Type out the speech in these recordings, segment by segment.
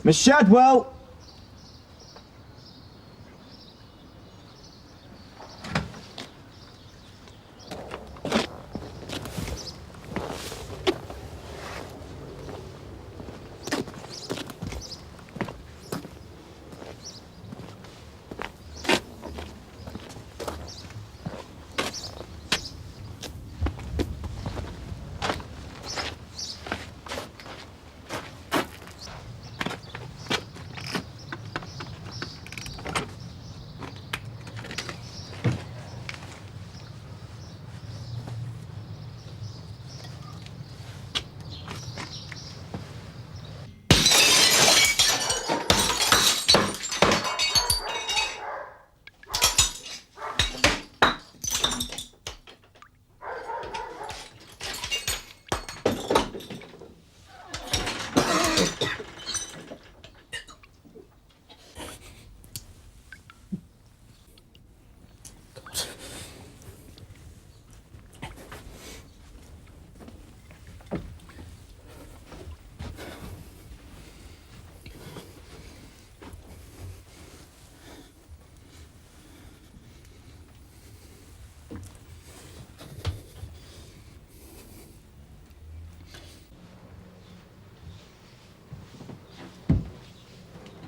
Miss Shadwell!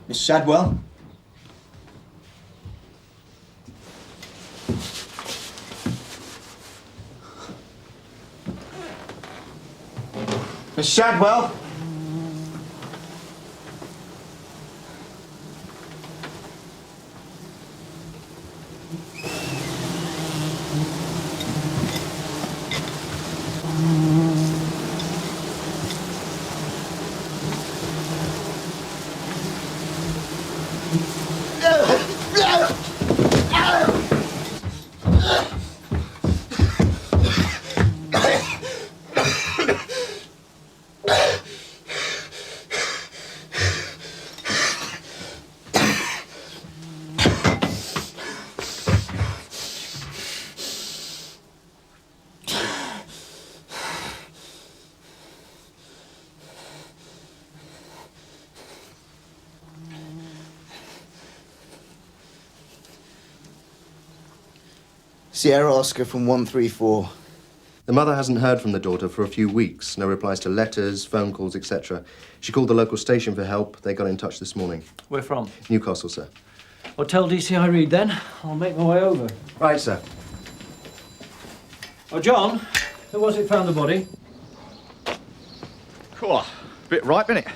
Miss Shadwell? Miss Shadwell? Sierra Oscar from 134. The mother hasn't heard from the daughter for a few weeks. No replies to letters, phone calls, etc. She called the local station for help. They got in touch this morning. Where from? Newcastle, sir. Well, tell DCI Reed then. I'll make my way over. Right, sir. Oh, John, who was it found the body? Cool. Bit ripe, innit?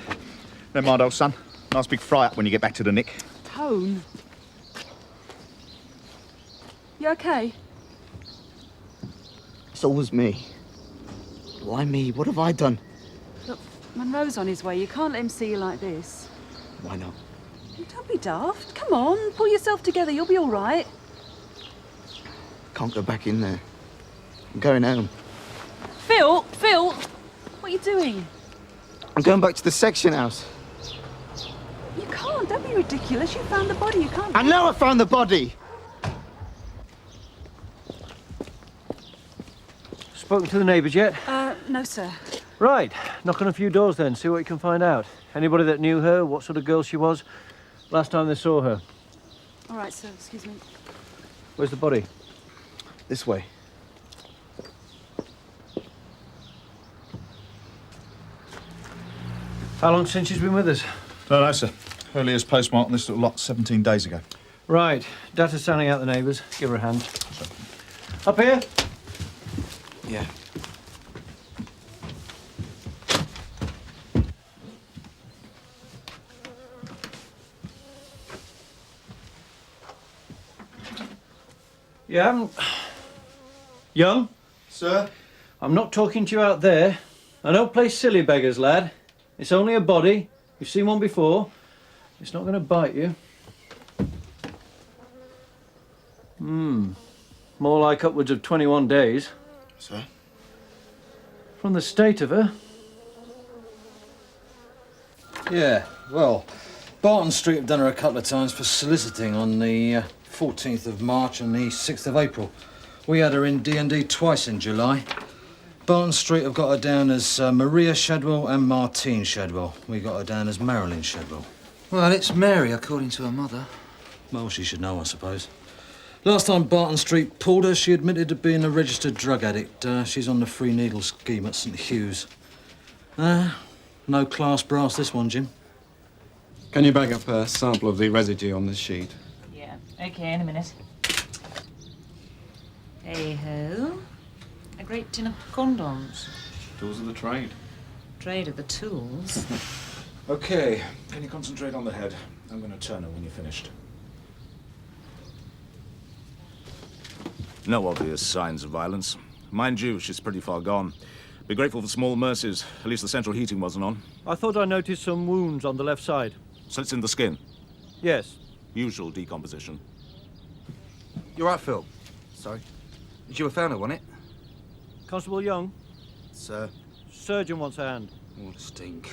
Never mind, old son. Nice big fry up when you get back to the nick. Tone. You okay? It's always me. Why me? What have I done? Look, Monroe's on his way. You can't let him see you like this. Why not? Don't be daft. Come on, pull yourself together. You'll be all right. Can't go back in there. I'm going home. Phil! What are you doing? I'm going back to the section house. You can't. Don't be ridiculous. You found the body. You can't... I know I found the body! Spoken to the neighbours yet? No, sir. Right. Knock on a few doors then, see what you can find out. Anybody that knew her, what sort of girl she was, last time they saw her. All right, sir. Excuse me. Where's the body? This way. How long since she's been with us? No, no, sir. Earliest postmark on this little lot 17 days ago. Right. Data's sounding out the neighbours. Give her a hand. Sir. Up here? Yeah. You haven't... Young? Sir? I'm not talking to you out there. I don't play silly beggars, lad. It's only a body. You've seen one before. It's not going to bite you. More like upwards of 21 days. Sir? From the state of her. Yeah, well, Barton Street have done her a couple of times for soliciting on the 14th of March and the 6th of April. We had her in D&D twice in July. Barton Street have got her down as Maria Shadwell and Martine Shadwell. We got her down as Marilyn Shadwell. Well, it's Mary, according to her mother. Well, she should know, I suppose. Last time Barton Street pulled her, she admitted to being a registered drug addict. She's on the free needle scheme at St Hugh's. No class brass, this one, Jim. Can you bag up a sample of the residue on this sheet? Yeah, okay, in a minute. Hey-ho. A great tin of condoms. Tools of the trade. Trade of the tools. OK, can you concentrate on the head? I'm going to turn her when you're finished. No obvious signs of violence. Mind you, she's pretty far gone. Be grateful for small mercies. At least the central heating wasn't on. I thought I noticed some wounds on the left side. So it's in the skin. Yes. Usual decomposition. You're right, Phil. Sorry. It's you who found her, wasn't it? Constable Young? Sir. Surgeon wants a hand. What a stink.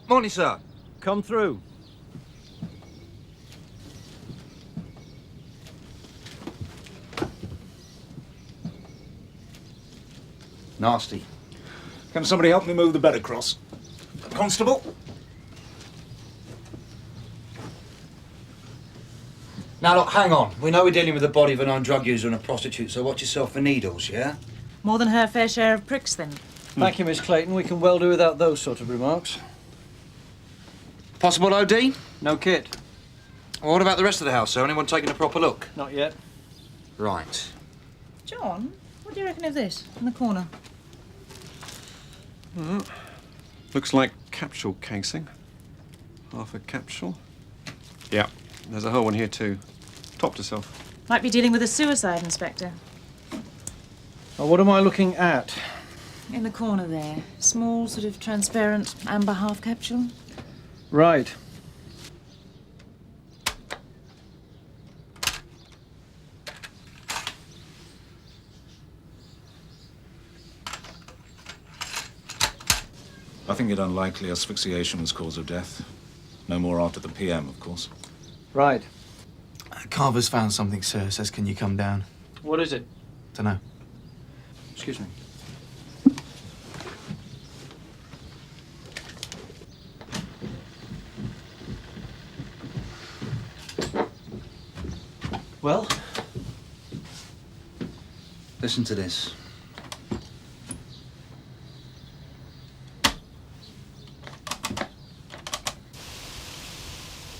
Morning, sir. Come through. Nasty. Can somebody help me move the bed across? Constable? Now, look, hang on. We know we're dealing with the body of a known drug user and a prostitute, so watch yourself for needles, yeah? More than her fair share of pricks, then. Thank you, Miss Clayton. We can well do without those sort of remarks. Possible OD? No kit. Well, what about the rest of the house, sir? Anyone taking a proper look? Not yet. Right. John, what do you reckon of this, in the corner? Looks like capsule casing. Half a capsule. Yeah, there's a whole one here too. Topped herself. Might be dealing with a suicide, Inspector. Oh, what am I looking at? In the corner there. Small, sort of transparent amber half capsule. Right. I think it unlikely asphyxiation was cause of death. No more after the PM, of course. Right. Carver's found something, sir. Says, can you come down? What is it? Dunno. Excuse me. Well? Listen to this.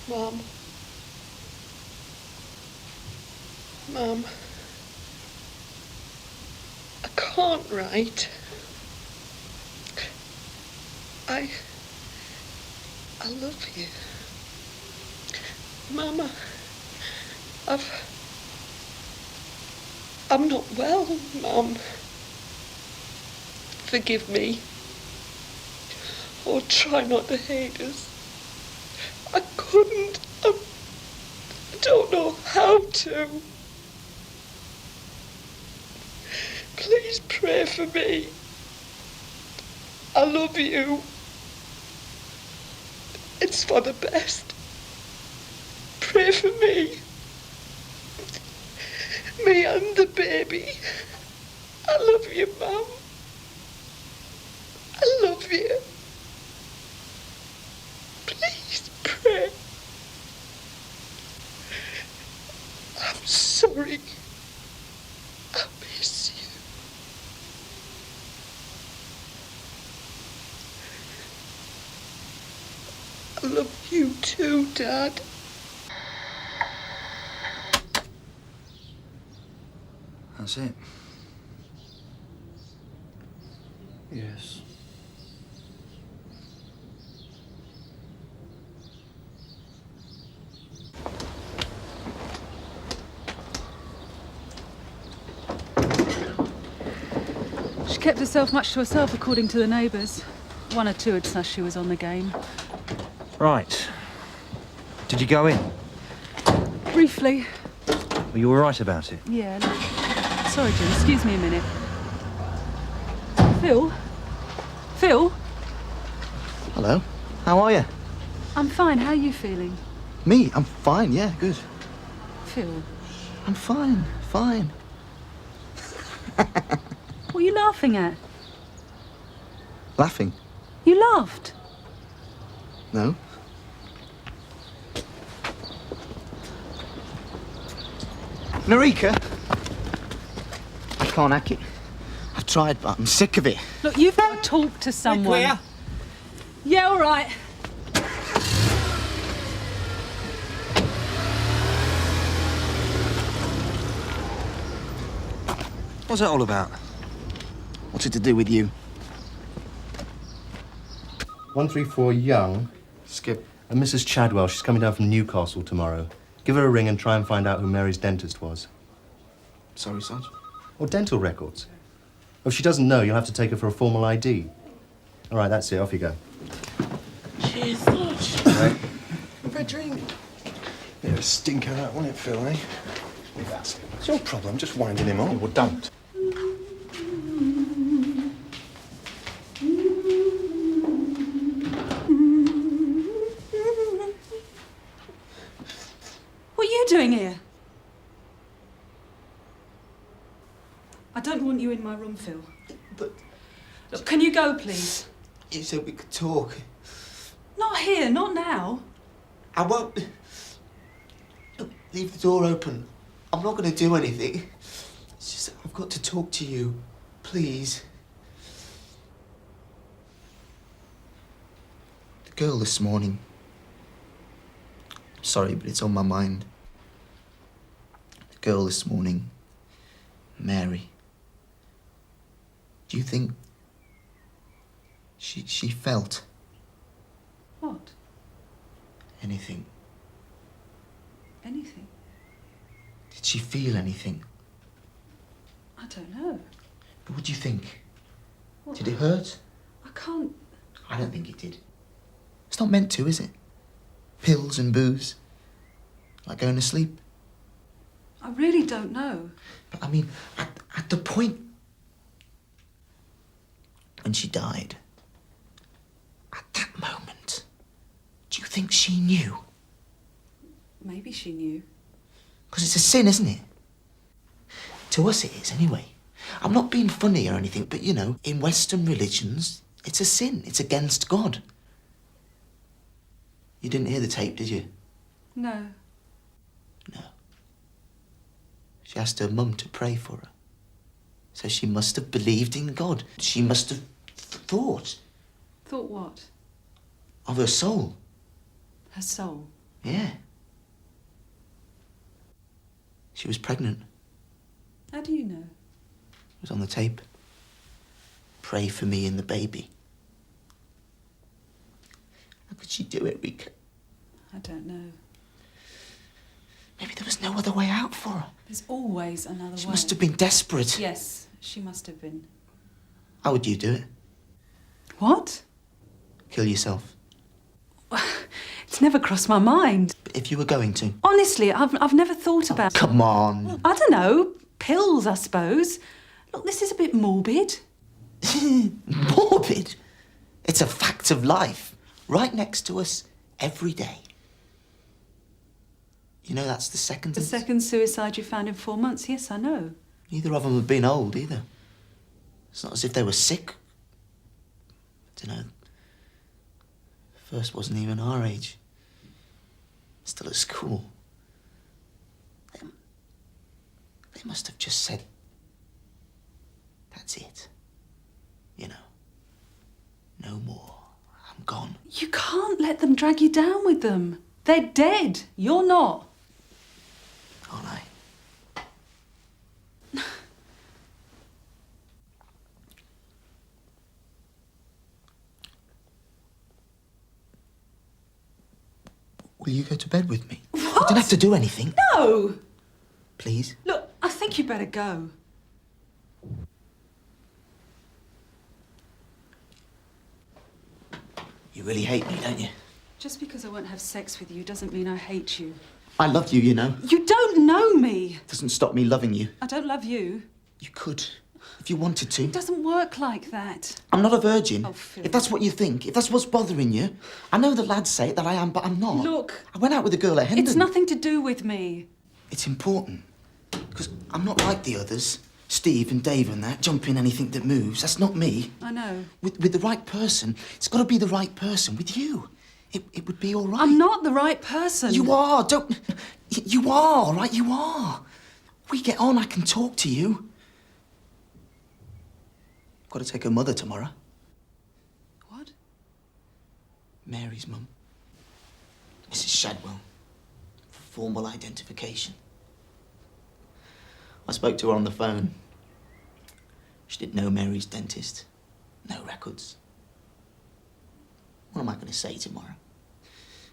Mum. Mum. I can't write. I love you. Mama, I'm not well, Mum. Forgive me. Or try not to hate us. I couldn't. I don't know how to. Please pray for me. I love you. It's for the best. Pray for me. Me and the baby. I love you, Mum. I love you. Please pray. I'm sorry. I miss you. I love you too, Dad. That's it. Yes. She kept herself much to herself, according to the neighbours. One or two had snushed she was on the game. Right. Did you go in? Briefly. Were you all right about it? Yeah. Sorry, Jim. Excuse me a minute. Phil? Phil? Hello. How are you? I'm fine. How are you feeling? Me? I'm fine, yeah, good. Phil? I'm fine, fine. What are you laughing at? Laughing? You laughed. No. Narika! I can't hack it. I've tried, but I'm sick of it. Look, you've got to talk to someone. Clear? Yeah, all right. What's that all about? What's it to do with you? 134 Young. Skip. And Mrs. Chadwell, she's coming down from Newcastle tomorrow. Give her a ring and try and find out who Mary's dentist was. Sorry, Sarge. Or dental records. If she doesn't know, you'll have to take her for a formal ID. All right, that's it. Off you go. Cheers, Sarge. Right. Red drink. Bit of a stinker, that, wasn't it, Phil, eh? It's your problem, just winding him on. Well, don't. What are you doing here? I don't want you in my room, Phil. But... Look, can you go, please? You said we could talk. Not here, not now. I won't... Look, leave the door open. I'm not going to do anything. It's just that I've got to talk to you. Please. The girl this morning. Sorry, but it's on my mind. The girl this morning. Mary. Do you think she felt What? anything? Anything? Did she feel anything? I don't know. But what do you think? What? Did it hurt? I can't... I don't think it did. It's not meant to, is it? Pills and booze. Like going to sleep. I really don't know. But I mean, at the point when she died, at that moment, do you think she knew? Maybe she knew. Because it's a sin, isn't it? To us it is, anyway. I'm not being funny or anything, but you know, in Western religions, it's a sin. It's against God. You didn't hear the tape, did you? No. No. She asked her mum to pray for her. So she must have believed in God. She must have thought Thought what? of her soul. Her soul. Yeah. She was pregnant. How do you know? It was on the tape. Pray for me and the baby. How could she do it, Rika? I don't know. Maybe there was no other way out for her. There's always another way. She must have been desperate. Yes, she must have been. How would you do it? What? Kill yourself? It's never crossed my mind. But if you were going to? Honestly, I've never thought about... Come on. I don't know. Pills, I suppose. Look, this is a bit morbid. Morbid? It's a fact of life. Right next to us, every day. You know that's the second... The second suicide you found in 4 months. Yes, I know. Neither of them have been old, either. It's not as if they were sick. I don't know. The first wasn't even our age. Still at school. They must have just said, that's it. You know. No more. I'm gone. You can't let them drag you down with them. They're dead. You're not. Aren't I? Will you go to bed with me? What? You don't have to do anything. No! Please? Look, I think you better go. You really hate me, don't you? Just because I won't have sex with you doesn't mean I hate you. I love you, you know. You don't know me. Doesn't stop me loving you. I don't love you. You could, if you wanted to. It doesn't work like that. I'm not a virgin. Oh, Phil. If that's what you think, if that's what's bothering you. I know the lads say that I am, but I'm not. Look. I went out with a girl at Hendon. It's nothing to do with me. It's important. Because I'm not like the others. Steve and Dave and that, jump in anything that moves. That's not me. I know. With the right person, it's got to be the right person. With you, it would be all right. I'm not the right person. You are. Don't... You are, all right? You are. We get on, I can talk to you. Got to take her mother tomorrow. What? Mary's mum. Mrs. Shadwell. For formal identification. I spoke to her on the phone. She didn't know Mary's dentist. No records. What am I going to say tomorrow?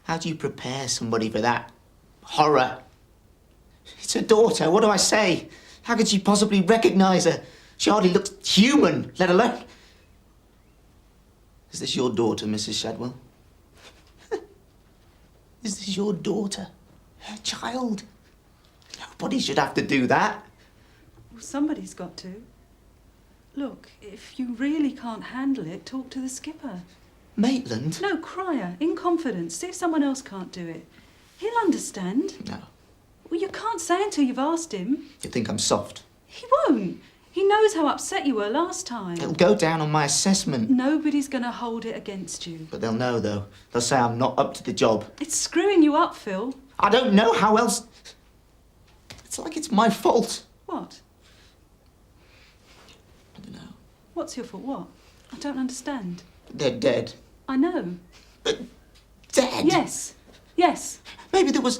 How do you prepare somebody for that horror? It's her daughter. What do I say? How could she possibly recognise her? She hardly looks human, let alone... Is this your daughter, Mrs. Shadwell? Is this your daughter? Her child? Nobody should have to do that. Well, somebody's got to. Look, if you really can't handle it, talk to the skipper. Maitland? No, Cryer, in confidence. See if someone else can't do it. He'll understand. No. Well, you can't say until you've asked him. You think I'm soft? He won't. He knows how upset you were last time. It'll go down on my assessment. Nobody's going to hold it against you. But they'll know, though. They'll say I'm not up to the job. It's screwing you up, Phil. I don't know how else... It's like it's my fault. What? I don't know. What's your fault? What? I don't understand. They're dead. I know. But dead? Yes. Yes. Maybe there was...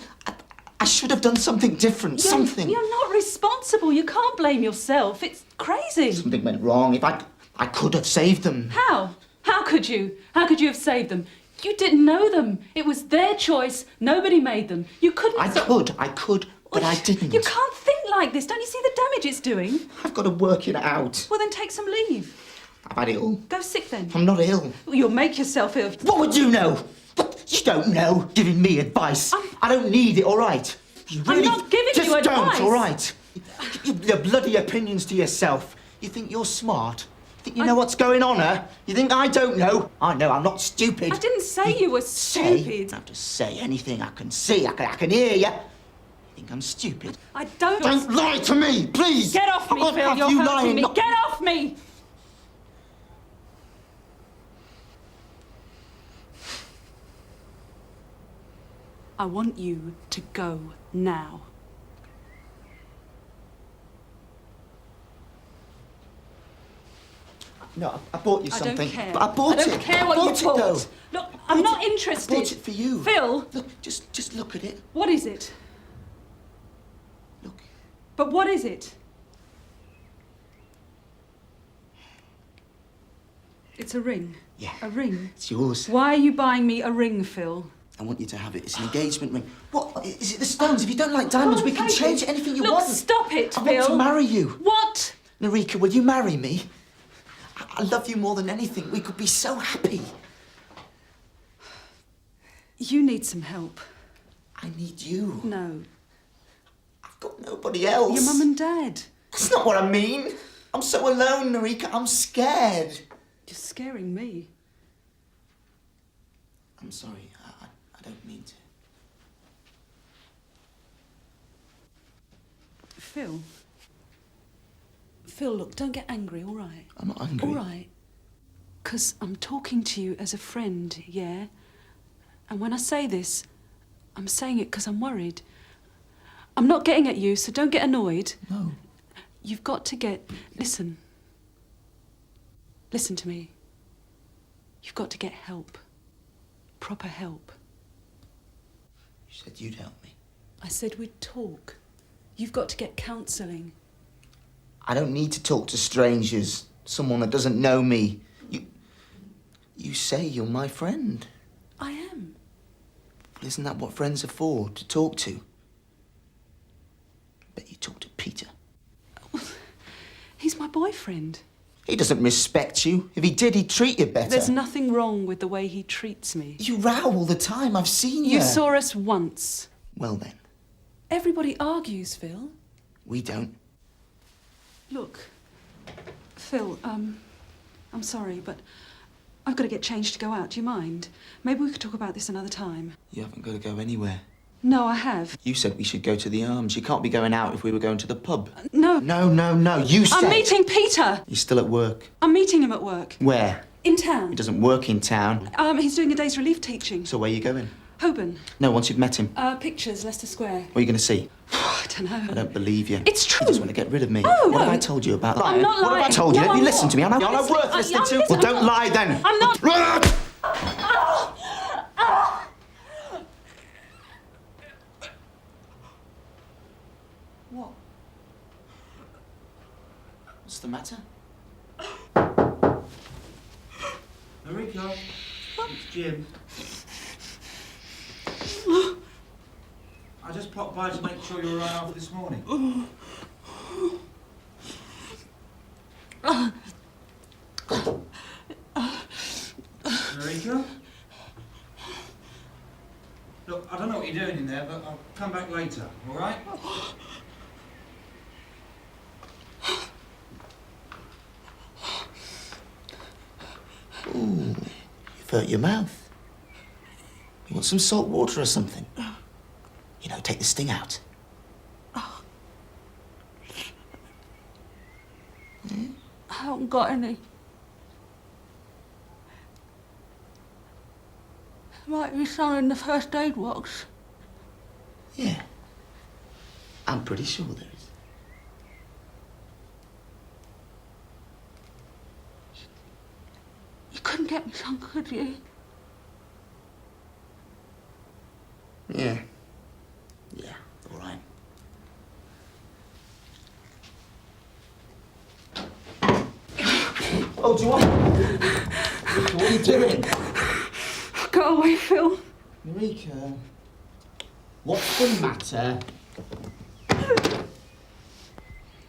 I should have done something different. Something. You're not responsible. You can't blame yourself. It's crazy. Something went wrong. If I could have saved them. How? How could you? How could you have saved them? You didn't know them. It was their choice. Nobody made them. You couldn't... I could, but I didn't. You can't think like this. Don't you see the damage it's doing? I've got to work it out. Well, then take some leave. I've had it all. Go sick then. I'm not ill. Well, you'll make yourself ill. What would you know? You don't know. Giving me advice. I don't need it, all right? You really I'm not giving you advice. Just don't, all right? Your bloody opinions to yourself. You think you're smart? You think you know what's going on, huh? You think I don't know? I know, I'm not stupid. I didn't say you were stupid. I don't have to say anything. I can see, I can hear you. You think I'm stupid? I don't... Don't lie to me, please! Get off me, Phil. You're hurting me. Get off me! I want you to go now. No, I bought you something. I don't care. But I bought it. I don't care what you bought. Though. Look, I'm not interested. I bought it for you. Phil! Look, just look at it. What is it? Look. But what is it? It's a ring. Yeah. A ring? It's yours. Why are you buying me a ring, Phil? I want you to have it. It's an engagement ring. What? Is it the stones? If you don't like diamonds, we can change it anything you Look, want. stop it, I Phil. want to marry you. What? Narika, will you marry me? I love you more than anything. We could be so happy. You need some help. I need you. No. I've got nobody else. Your mum and dad. That's not what I mean. I'm so alone, Narika. I'm scared. You're scaring me. I'm sorry. I don't mean to. Phil. Phil, look, don't get angry, all right? I'm not angry. All right. 'Cause I'm talking to you as a friend, yeah? And when I say this, I'm saying it 'cause I'm worried. I'm not getting at you, so don't get annoyed. No. You've got to get... Listen. Listen to me. You've got to get help. Proper help. You said you'd help me. I said we'd talk. You've got to get counselling. I don't need to talk to strangers. Someone that doesn't know me. You say you're my friend. I am. Well, isn't that what friends are for? To talk to? Bet you talk to Peter. He's my boyfriend. He doesn't respect you. If he did, he'd treat you better. There's nothing wrong with the way he treats me. You row all the time. I've seen you. You saw us once. Well, then. Everybody argues, Phil. We don't. Look, Phil, I'm sorry, but I've got to get changed to go out. Do you mind? Maybe we could talk about this another time. You haven't got to go anywhere. No, I have. You said we should go to the Arms. You can't be going out if we were going to the pub. No, No. You said... I'm meeting Peter. He's still at work. I'm meeting him at work. Where? In town. He doesn't work in town. He's doing a day's relief teaching. So where are you going? Holborn. No, once you've met him. Pictures, Leicester Square. What are you going to see? I don't know. I don't believe you. It's true. You just want to get rid of me. No, What have I told you about lying? I'm not lying. What have I told you? No, Have you I'm listened not. to me? I'm not Honestly, worth listening to. I'm Well, don't lie then. I'm not. What? What's the matter? Marika, it's Jim. I just popped by to make sure you were right after this morning. Marika? Look, I don't know what you're doing in there, but I'll come back later, all right? Ooh, you've hurt your mouth. You want some salt water or something? You know, take the sting out. I haven't got any. There might be some in the first aid box. Yeah. I'm pretty sure there is. You couldn't get me some, could you? Yeah. Yeah, all right. Oh, do you want... What are you doing? Go away, Phil. Marika, what's the matter?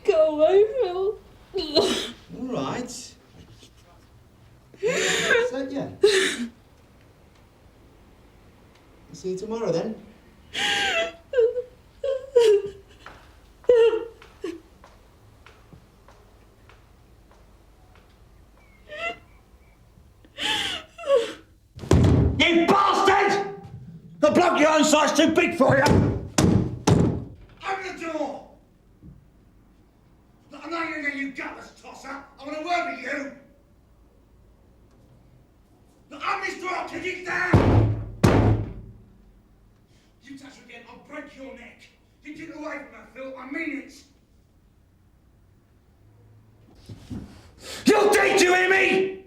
Go away, Phil. All right. So, yeah. See you tomorrow then. You bastard! The bloke your own size too big for you! Open the door! Look, I know you're in there, you gutless tosser. I want to word with you. Look, open this door, I'll kick it down! You touch her again, I'll break your neck. You get away from her, Phil, I mean it. You think, you hear me?